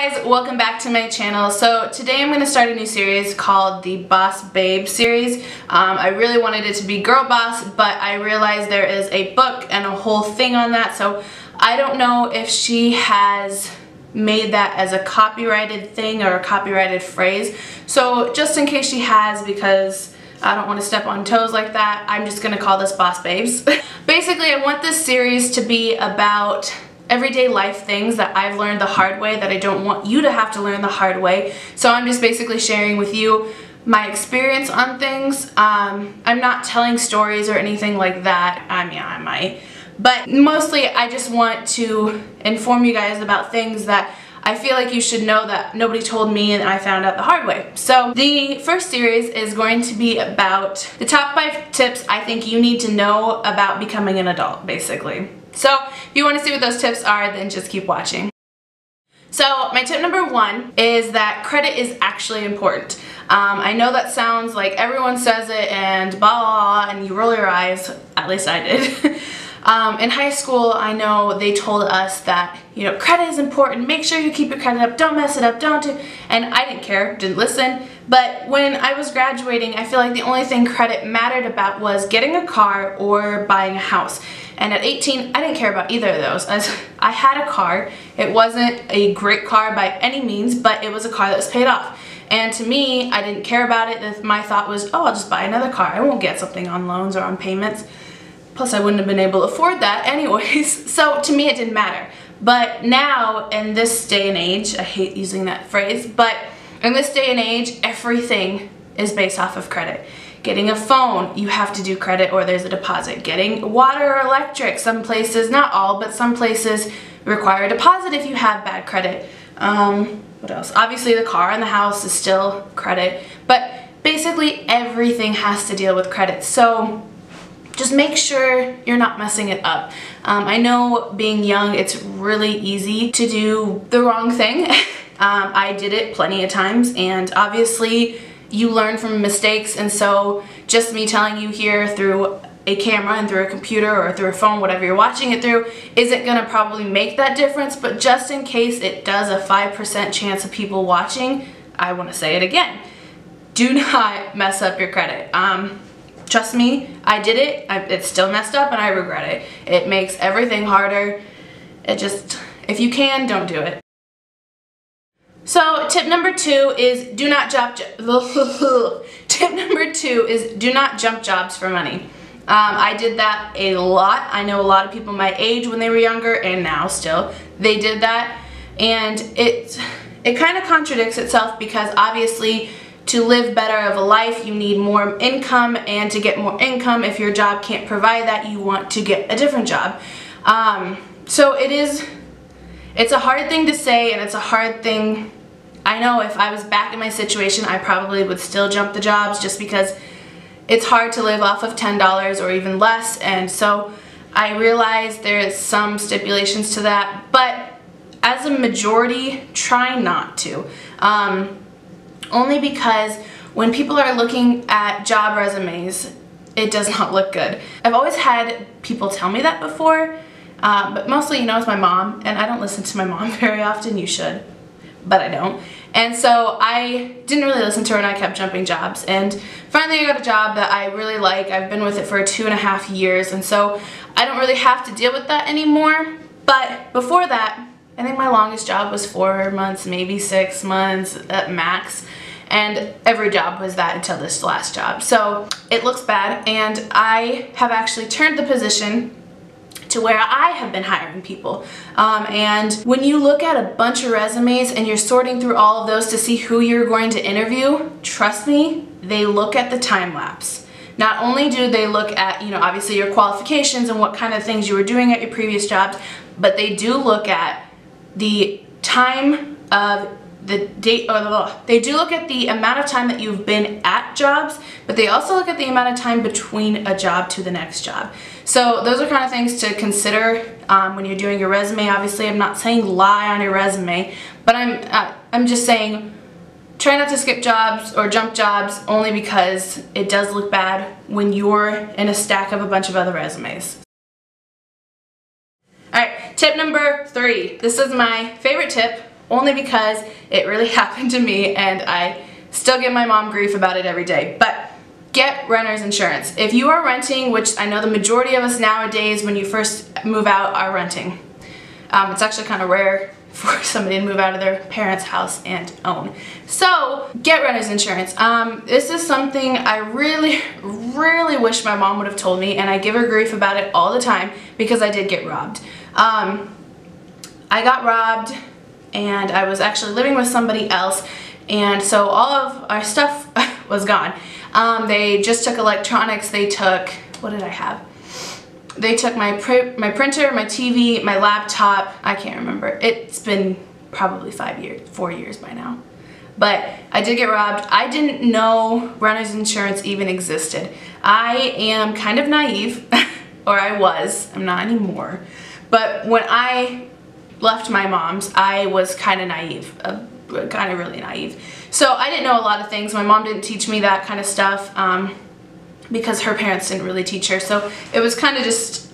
guys, welcome back to my channel. So today I'm going to start a new series called the Boss Babe series. I really wanted it to be Girl Boss, but I realized there is a book and a whole thing on that, so I don't know if she has made that as a copyrighted thing or a copyrighted phrase. So just in case she has, because I don't want to step on toes like that, I'm just going to call this Boss Babes. Basically, I want this series to be about everyday life things that I've learned the hard way that I don't want you to have to learn the hard way. So I'm just basically sharing with you my experience on things. I'm not telling stories or anything like that. I mean, I might. But mostly I just want to inform you guys about things that I feel like you should know that nobody told me and I found out the hard way. So the first series is going to be about the top 5 tips I think you need to know about becoming an adult, basically. So if you want to see what those tips are, then just keep watching. So my tip number 1 is that credit is actually important. I know that sounds like everyone says it and blah, blah, blah, and you roll your eyes, at least I did. In high school, I know they told us that, you know, credit is important, make sure you keep your credit up, don't mess it up, and I didn't care, didn't listen. But when I was graduating, I feel like the only thing credit mattered about was getting a car or buying a house. And at 18, I didn't care about either of those. I had a car. It wasn't a great car by any means, but it was a car that was paid off. And to me, I didn't care about it. My thought was, oh, I'll just buy another car. I won't get something on loans or on payments. Plus, I wouldn't have been able to afford that anyways. So to me, it didn't matter. But now, in this day and age, I hate using that phrase, but in this day and age, everything is based off of credit. Getting a phone, you have to do credit or there's a deposit. Getting water or electric, some places, not all, but some places require a deposit if you have bad credit. What else? Obviously the car and the house is still credit, but basically everything has to deal with credit. So just make sure you're not messing it up. I know being young, it's really easy to do the wrong thing. I did it plenty of times, and obviously you learn from mistakes, and so just me telling you here through a camera and through a computer or through a phone, whatever you're watching it through, isn't gonna probably make that difference, but just in case it does a 5% chance of people watching, I wanna say it again. Do not mess up your credit. Trust me, I did it, it's still messed up and I regret it. It makes everything harder. If you can, don't do it. So tip number 2 is do not jump jobs for money. I did that a lot. I know a lot of people my age when they were younger and now still, they did that. And it kind of contradicts itself because obviously to live better of a life, you need more income, and to get more income, if your job can't provide that, you want to get a different job. So it's a hard thing to say, and it's a hard thing. I know if I was back in my situation, I probably would still jump the jobs just because it's hard to live off of $10 or even less, and so I realize there is some stipulations to that, but as a majority, try not to. Only because when people are looking at job resumes, it does not look good. I've always had people tell me that before, but mostly, you know, it's my mom, and I don't listen to my mom very often. You should, but I don't. And so I didn't really listen to her, and I kept jumping jobs. And finally I got a job that I really like. I've been with it for 2.5 years, and so I don't really have to deal with that anymore. But before that, I think my longest job was 4 months, maybe 6 months at max. And every job was that until this last job. So it looks bad, and I have actually turned the position to where I have been hiring people. And when you look at a bunch of resumes and you're sorting through all of those to see who you're going to interview, trust me, they look at the time lapse. Not only do they look at, you know, obviously your qualifications and what kind of things you were doing at your previous jobs, but they do look at the time of the date, or they do look at the amount of time that you've been at jobs, but they also look at the amount of time between a job to the next job. So those are kind of things to consider when you're doing your resume. Obviously, I'm not saying lie on your resume, but I'm just saying try not to skip jobs or jump jobs, only because it does look bad when you're in a stack of a bunch of other resumes. Alright, tip number 3. This is my favorite tip. only because it really happened to me and I still give my mom grief about it every day. But get renter's insurance. If you are renting, which I know the majority of us nowadays when you first move out are renting. It's actually kind of rare for somebody to move out of their parents' house and own. So get renter's insurance. This is something I really wish my mom would have told me, and I give her grief about it all the time because I did get robbed. I got robbed and I was actually living with somebody else, and so all of our stuff was gone. They just took electronics. They took, what did I have? They took my printer, my TV, my laptop. I can't remember. It's been probably 4 years by now. But I did get robbed. I didn't know renter's insurance even existed. I am kind of naive, or I was. I'm not anymore. But when I left my mom's, I was kind of naive, kind of really naive. So I didn't know a lot of things. My mom didn't teach me that kind of stuff. Because her parents didn't really teach her, so it was kind of just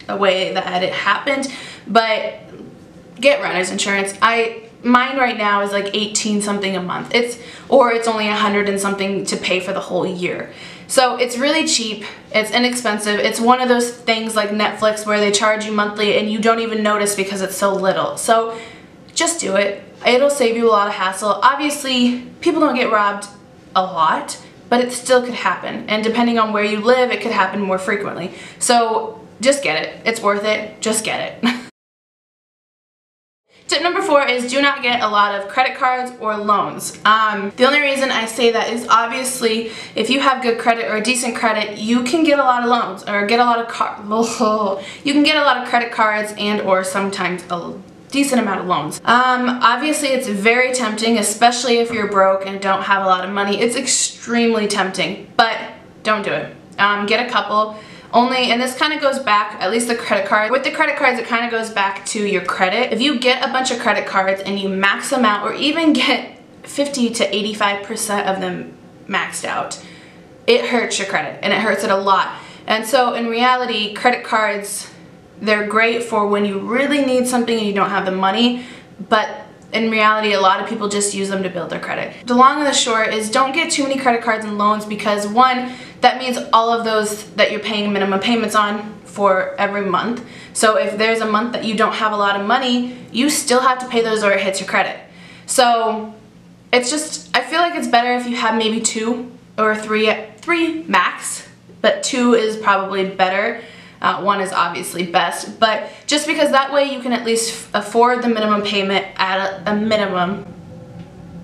a way that it happened. But get renter's insurance. Mine right now is like 18 something a month. It's only 100 and something to pay for the whole year. So it's really cheap, it's inexpensive. It's one of those things like Netflix where they charge you monthly and you don't even notice because it's so little. So just do it. It'll save you a lot of hassle. Obviously, people don't get robbed a lot, but it still could happen, and depending on where you live, it could happen more frequently. So just get it. It's worth it. Just get it. Tip number 4 is do not get a lot of credit cards or loans. The only reason I say that is obviously if you have good credit or decent credit, you can get a lot of loans or get a lot of you can get a lot of credit cards and or sometimes a decent amount of loans. Obviously it's very tempting, especially if you're broke and don't have a lot of money. It's extremely tempting, but don't do it. Get a couple. And this kind of goes back, at least the credit card. With the credit cards, it kind of goes back to your credit. If you get a bunch of credit cards and you max them out, or even get 50 to 85% of them maxed out, it hurts your credit, and it hurts it a lot. And so in reality, credit cards, they're great for when you really need something and you don't have the money, but in reality, a lot of people just use them to build their credit. The long and the short is don't get too many credit cards and loans, because one, that means all of those that you're paying minimum payments on for every month. So if there's a month that you don't have a lot of money, you still have to pay those or it hits your credit. So it's just, I feel like it's better if you have maybe 2 or 3 max, but 2 is probably better. 1 is obviously best, but just because that way you can at least afford the minimum payment at a minimum.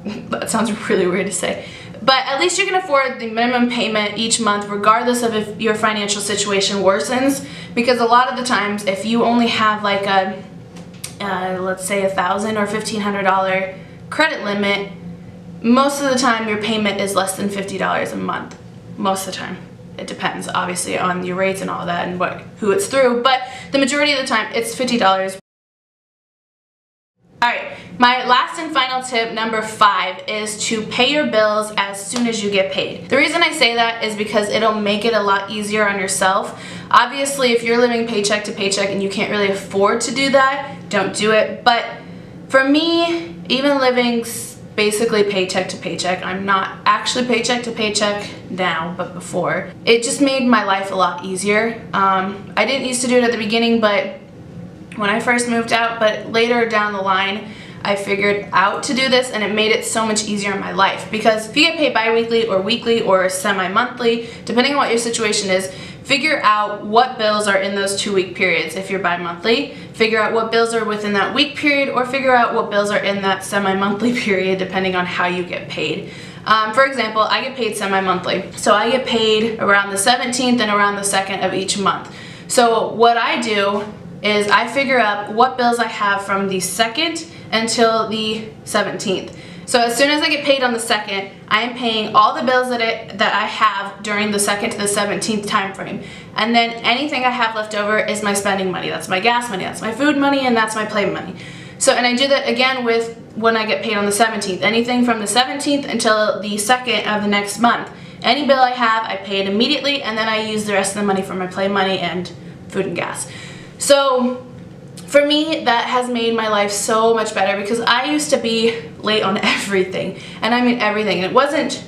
That sounds really weird to say. But at least you can afford the minimum payment each month regardless of if your financial situation worsens, because a lot of the times if you only have like a, let's say $1,000 or $1,500 credit limit, most of the time your payment is less than $50 a month. Most of the time. It depends, obviously, on your rates and all that and who it's through, but the majority of the time, it's $50. Alright, my last and final tip, number 5, is to pay your bills as soon as you get paid. The reason I say that is because it'll make it a lot easier on yourself. Obviously, if you're living paycheck to paycheck and you can't really afford to do that, don't do it. But for me, even living basically paycheck to paycheck, I'm not actually paycheck to paycheck now, but before, it just made my life a lot easier. I didn't used to do it at the beginning, but when I first moved out, but later down the line, I figured out to do this, and it made it so much easier in my life. Because if you get paid bi-weekly or weekly or semi-monthly, depending on what your situation is, figure out what bills are in those 2-week periods. If you're bi-monthly, figure out what bills are within that week period, or figure out what bills are in that semi-monthly period, depending on how you get paid. For example, I get paid semi-monthly. So I get paid around the 17th and around the 2nd of each month. So what I do is I figure out what bills I have from the 2nd until the 17th. So as soon as I get paid on the 2nd, I am paying all the bills that I have during the 2nd to the 17th time frame. And then anything I have left over is my spending money. That's my gas money, that's my food money, and that's my play money. So, and I do that again with when I get paid on the 17th. Anything from the 17th until the 2nd of the next month. Any bill I have, I pay it immediately, and then I use the rest of the money for my play money and food and gas. So For me, that has made my life so much better because I used to be late on everything, and I mean everything. And it wasn't,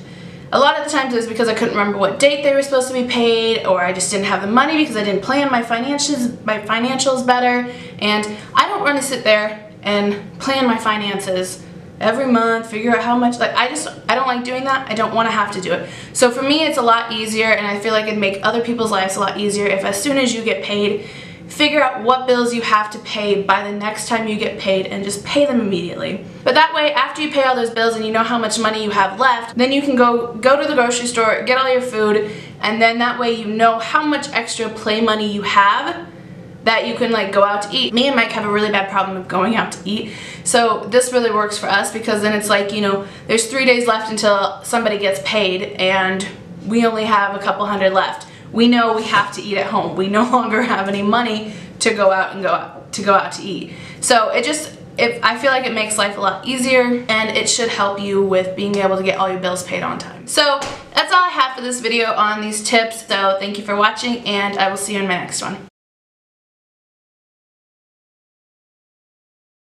a lot of the times it was because I couldn't remember what date they were supposed to be paid, or I just didn't have the money because I didn't plan my financials better. And I don't want to sit there and plan my finances every month, figure out how much, like I don't like doing that. I don't want to have to do it. So for me, it's a lot easier, and I feel like it'd make other people's lives a lot easier if as soon as you get paid, figure out what bills you have to pay by the next time you get paid and just pay them immediately. But that way, after you pay all those bills and you know how much money you have left, then you can go to the grocery store, get all your food, and then that way you know how much extra play money you have that you can like go out to eat. Me and Mike have a really bad problem of going out to eat, so this really works for us because then it's like, you know, there's 3 days left until somebody gets paid and we only have a couple hundred left. We know we have to eat at home. We no longer have any money to go out to eat. So I feel like it makes life a lot easier, and it should help you with being able to get all your bills paid on time. So that's all I have for this video on these tips. So thank you for watching, and I will see you in my next one.